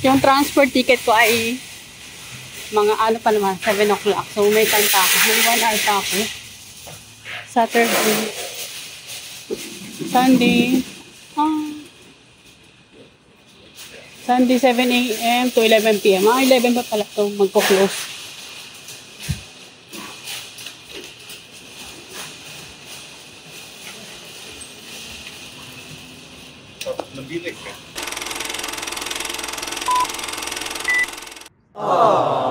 Yung transport ticket ko ay mga ano pa naman, 7 o'clock. So, may time pa ako. May 1 hour pa ako. Saturday. Sunday. Sunday, 7 a.m. to 11 p.m. Mga 11 pa pala ito magpo-close.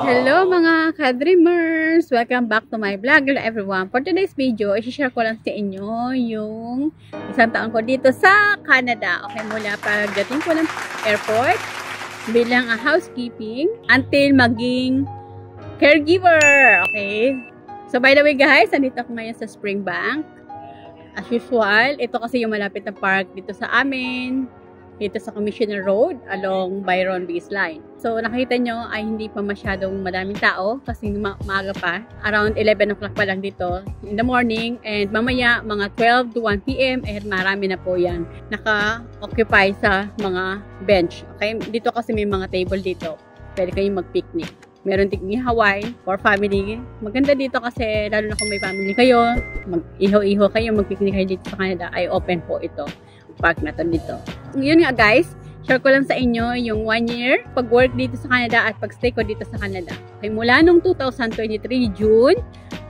Hello mga ka-dreamers! Welcome back to my vlog. Hello everyone! For today's video, i-share ko lang sa inyo yung isang taon ko dito sa Canada. Okay, mula pagdating ko ng airport bilang housekeeping until maging caregiver. Okay? So by the way guys, nandito ako ngayon sa Springbank. As usual, ito kasi yung malapit na park dito sa amin. Dito sa Commissioner Road along Byron Baseline. So nakita nyo ay hindi pa masyadong madaming tao kasi maaga pa. Around 11 o'clock pa lang dito in the morning, and mamaya mga 12 to 1 p.m. marami na po yan naka-occupy sa mga bench. Okay? Dito kasi may mga table dito. Pwede kayong mag-picnic. Meron tigni Hawaii for family. Maganda dito kasi lalo na kung may family kayo, mag-iho-iho kayo, mag-picnic kayo dito sa Canada, ay open po ito. Park na to dito. Yun nga guys, share ko lang sa inyo yung 1 year pag-work dito sa Canada at pag-stay ko dito sa Canada. Okay, mula nung 2023 June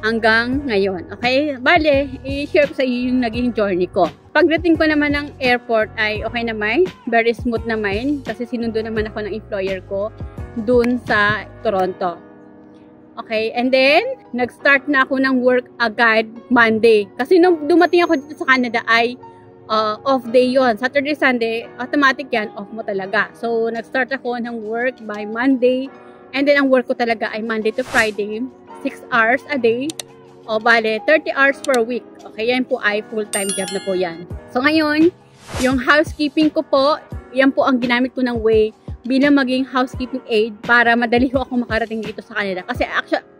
hanggang ngayon. Okay, bale, i-share ko sa inyo yung naging journey ko. Pagdating ko naman ng airport ay okay naman, very smooth naman kasi sinundo naman ako ng employer ko dun sa Toronto. Okay, and then nag-start na ako ng work agad Monday. Kasi nung dumating ako dito sa Canada ay off day yon. Saturday, Sunday, automatic yan, off mo talaga. So, nag-start ako ng work by Monday. And then, ang work ko talaga ay Monday to Friday. 6 hours a day. O, bale, 30 hours per week. Okay, yan po ay full-time job na po yan. So, ngayon, yung housekeeping ko po, yan po ang ginamit ko ng way bilang maging housekeeping aid para madali ko ako makarating dito sa Canada. Kasi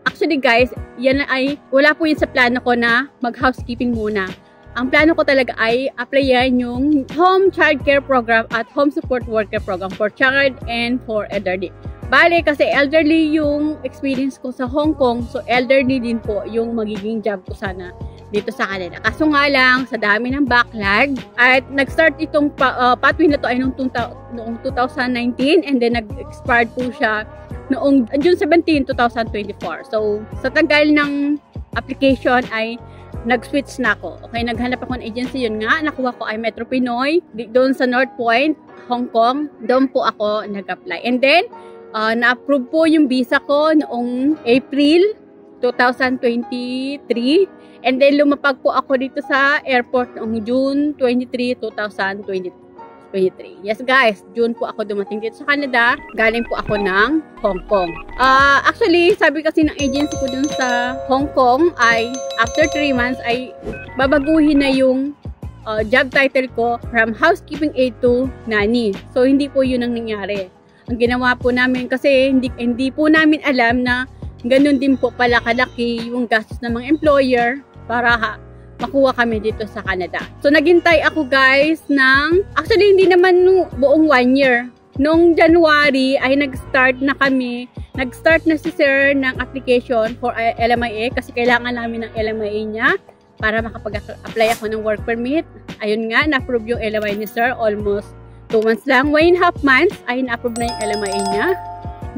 actually guys, yan ay, wala po yun sa plano ko na mag-housekeeping muna. Ang plano ko talaga ay applyan yung Home Child Care Program at Home Support Worker Program for child and for elderly. Bale, kasi elderly yung experience ko sa Hong Kong, so elderly din po yung magiging job ko sana dito sa Canada. Kaso nga lang, sa dami ng backlog, at nag-start itong pathway na to ay noong 2019, and then nag-expired po siya noong June 17, 2024. So, sa tagal ng application ay nag-switch na ako. Okay, naghanap ako ng agency. Yun nga, nakuha ko ay Metro Pinoy. Doon sa North Point, Hong Kong. Doon po ako nag-apply. And then, na-approve po yung visa ko noong April 2023. And then, lumapag po ako dito sa airport noong June 23, 2023. Yes guys, June po ako dumating dito sa Canada. Galing po ako ng Hong Kong. Actually, sabi kasi ng agency ko dun sa Hong Kong ay after 3 months ay babaguhin na yung job title ko from housekeeping aid to nanny. So, hindi po yun ang nangyari. Ang ginawa po namin kasi hindi po namin alam na ganun din po pala kalaki yung gastos ng mga employer para makuha kami dito sa Canada. So, naghintay ako guys ng, actually hindi naman buong 1 year. Noong January ay nag-start na kami, nag-start na si sir ng application for LMIA kasi kailangan namin ng LMIA niya para makapag-apply ako ng work permit. Ayun nga, na-approve yung LMIA ni sir, almost 2 months lang. 1.5 months ay na-approve na yung LMIA niya.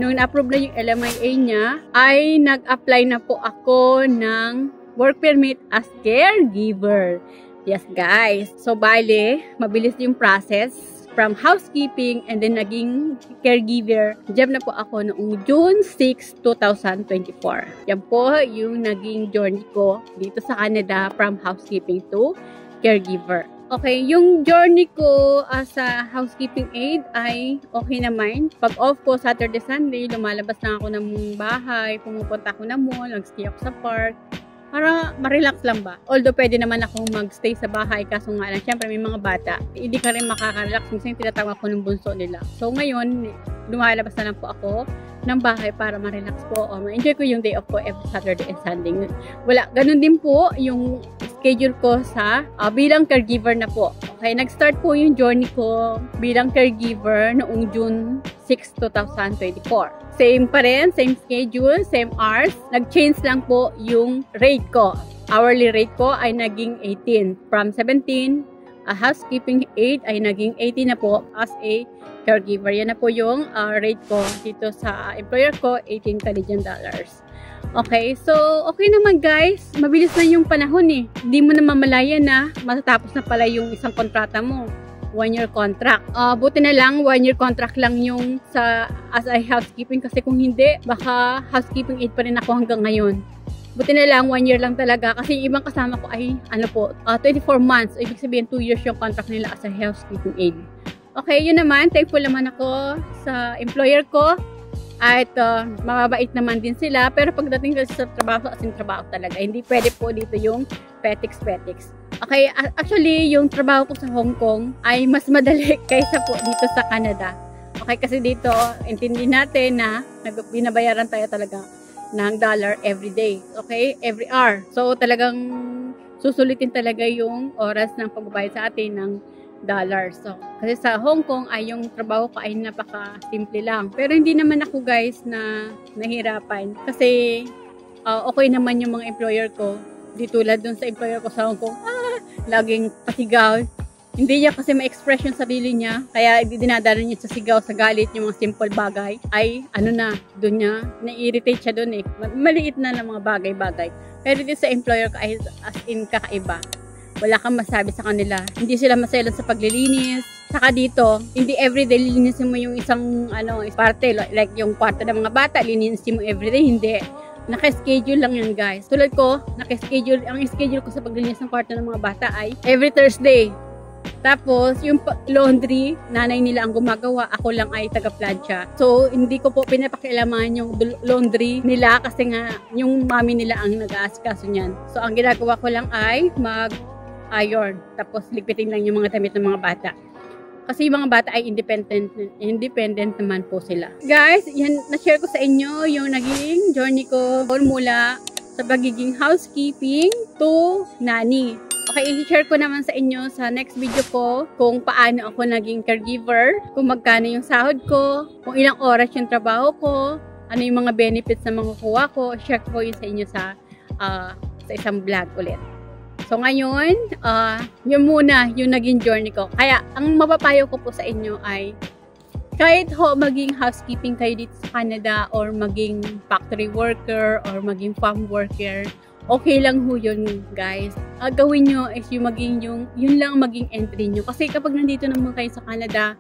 Nung na-approve na yung LMIA niya, ay nag-apply na po ako ng work permit as caregiver. Yes guys. So bale, mabilis yung process from housekeeping and then naging caregiver. Job na po ako noong June 6, 2024. Yan po yung naging journey ko dito sa Canada from housekeeping to caregiver. Okay, yung journey ko as a housekeeping aid ay okay naman. Pag off ko Saturday, Sunday, lumalabas na ako ng bahay, pumupunta ako ng mall, nag-stay ako sa park. Para ma-relax lang ba? Although pwede naman akong mag-stay sa bahay, kaso nga lang, syempre may mga bata, hindi ka rin makaka-relax. Minsan tinatawag ko ng bunso nila. So ngayon, lumalabas na lang po ako ng bahay para ma-relax po o ma-enjoy ko yung day off ko every Saturday and Sunday. Wala, ganun din po yung schedule ko sa bilang caregiver na po. Okay, nag-start po yung journey ko bilang caregiver noong June 6, 2024. Same pa rin, same schedule, same hours. Nag-change lang po yung rate ko. Hourly rate ko ay naging 18. From 17, housekeeping 8 ay naging 18 na po as a caregiver. Yan na po yung rate ko dito sa employer ko, 18 Canadian dollars. Okay, so okay naman guys. Mabilis na yung panahon eh. Hindi mo na mamalaya na matatapos na pala yung isang kontrata mo. 1-year contract. Buti na lang, 1-year contract lang yung sa as a housekeeping kasi kung hindi, baka housekeeping 8 pa rin ako hanggang ngayon. Buti na lang, 1 year lang talaga kasi yung ibang kasama ko ay 24 months. Ibig sabihin 2 years yung contract nila as a housekeeping aide. Okay, yun naman. Thankful naman ako sa employer ko. At mababait naman din sila. Pero pagdating kasi sa trabaho, as in trabaho talaga. Hindi pwede po dito yung petiks-petiks. Okay, actually, yung trabaho ko sa Hong Kong ay mas madali kaysa po dito sa Canada. Okay, kasi dito, intindi natin na binabayaran tayo talaga ng dollar every day. Okay, every hour. So, talagang susulitin talaga yung oras ng pagbabayad sa atin ng dollars. So, kasi sa Hong Kong ay yung trabaho ko ay napaka-simple lang. Pero hindi naman ako guys na nahirapan. Kasi okay naman yung mga employer ko. Di tulad dun sa employer ko sa Hong Kong, laging pasigaw. Hindi niya kasi ma-express yung sarili niya. Kaya dinadala niya sa sigaw, sa galit, yung mga simple bagay. Ay, dun niya, na-irritate siya dun eh. Maliit na ng mga bagay-bagay. Pero dito sa employer ko ay as in kakaiba. Wala kang masabi sa kanila. Hindi sila maselan sa paglilinis. Saka dito, hindi everyday linisin mo yung isang parte. Like yung kwarto ng mga bata, linisin mo everyday. Hindi. Naka-schedule lang yan guys. Tulad ko, naka-schedule. Ang schedule ko sa paglinis ng kwarto ng mga bata ay every Thursday. Tapos, yung laundry, nanay nila ang gumagawa. Ako lang ay taga-plancha. So, hindi ko po pinapakialaman yung laundry nila kasi nga, yung mami nila ang nag-aasikaso niyan. So, ang ginagawa ko lang ay mag-iron. Tapos, ligpitin lang yung mga damit ng mga bata. Kasi yung mga bata ay independent naman po sila. Guys, yan, na-share ko sa inyo yung naging journey ko mula sa pagiging housekeeping to nanny. Okay, i-share ko naman sa inyo sa next video ko kung paano ako naging caregiver, kung magkano yung sahod ko, kung ilang oras yung trabaho ko, ano yung mga benefits na makukuha ko. Share ko yun sa inyo sa isang vlog ulit. So ngayon, yun muna yung naging journey ko. Kaya, ang mapapayo ko po sa inyo ay kahit maging housekeeping kayo dito sa Canada or maging factory worker or maging farm worker, okay lang ho yun guys. Gawin nyo is yun lang maging entry nyo. Kasi kapag nandito naman kayo sa Canada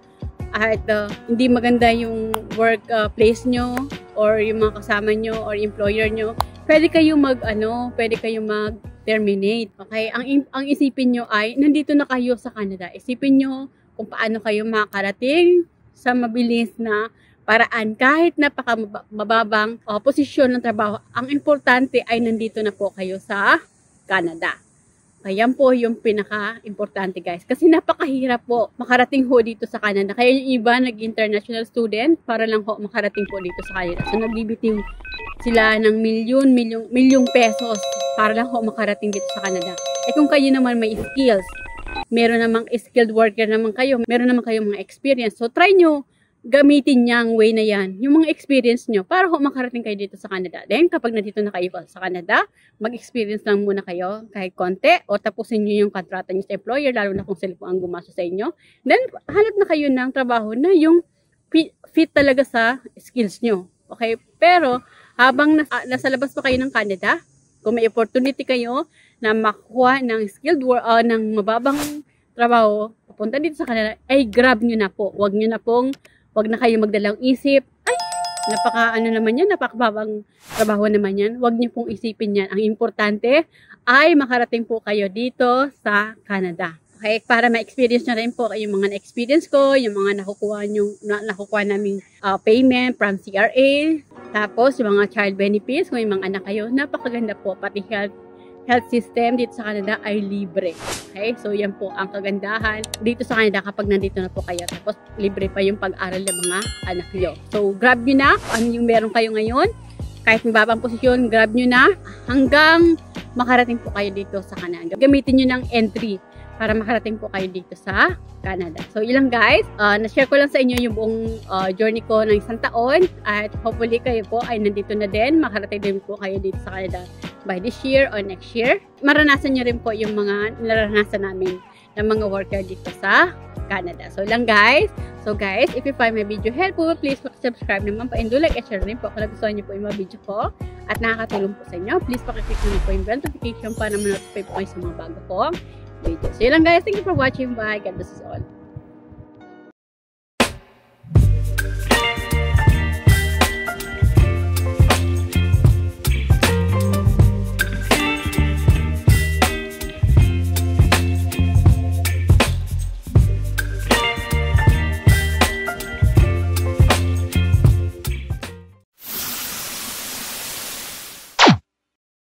at hindi maganda yung work place nyo or yung mga kasama nyo or employer nyo, pwede kayong mag-terminate. Okay? Ang isipin nyo ay, nandito na kayo sa Canada. Isipin nyo kung paano kayo makakarating sa mabilis na paraan kahit napaka-mababang posisyon ng trabaho. Ang importante ay nandito na po kayo sa Canada. Kaya po yung pinaka-importante guys. Kasi napakahirap po makarating ho dito sa Canada. Kaya yung iba nag-international student para lang ho makarating po dito sa Canada. So nagbibitiw sila ng milyong pesos para lang ho makarating dito sa Canada. Eh kung kayo naman may skills, meron namang skilled worker naman kayo, meron naman kayong mga experience. So try nyo gamitin niya ang way na yan, yung mga experience nyo, para ho makarating kayo dito sa Canada. Then, kapag nandito na kayo sa Canada, mag-experience lang muna kayo kahit konti, o tapusin nyo yung kontrata nyo sa employer, lalo na kung sila po ang gumasto sa inyo. Then, hanap na kayo ng trabaho na yung fit talaga sa skills nyo. Okay? Pero, habang nasa labas pa kayo ng Canada, kung may opportunity kayo na makuha ng skilled work, ng mababang trabaho, papunta dito sa Canada, ay grab nyo na po. Wag na kayo magdalang isip. Ay, napakababang trabaho naman yan. Wag niyo pong isipin yan. Ang importante ay makarating po kayo dito sa Canada. Okay, para ma-experience na rin po yung mga na-experience ko, yung mga nakukuha naming payment from CRA, tapos yung mga child benefits, kung yung mga anak kayo, napakaganda po, pati health system dito sa Canada ay libre. Okay? So, yan po ang kagandahan dito sa Canada kapag nandito na po kayo. Tapos, libre pa yung pag-aral ng mga anak nyo. So, grab nyo na ano yung meron kayo ngayon. Kahit mababang posisyon, grab nyo na hanggang makarating po kayo dito sa Canada. Gamitin nyo ng entry. para makarating po kayo dito sa Canada. So, ilang guys, na-share ko lang sa inyo yung buong journey ko ng isang taon at hopefully kayo po ay nandito na din, makarating din po kayo dito sa Canada by this year or next year. Maranasan nyo rin po yung mga naranasan namin ng mga worker dito sa Canada. So, lang guys. So, guys, if you find my video helpful, please subscribe naman, pa-like at share rin po kung nagustuhan niyo po yung mga video ko at nakakatulong po sa inyo. Please pakiclick nyo po yung bell notification para ma-notify po kayo sa mga bago ko video. So, yun lang guys. Thank you for watching. Bye. God bless us all.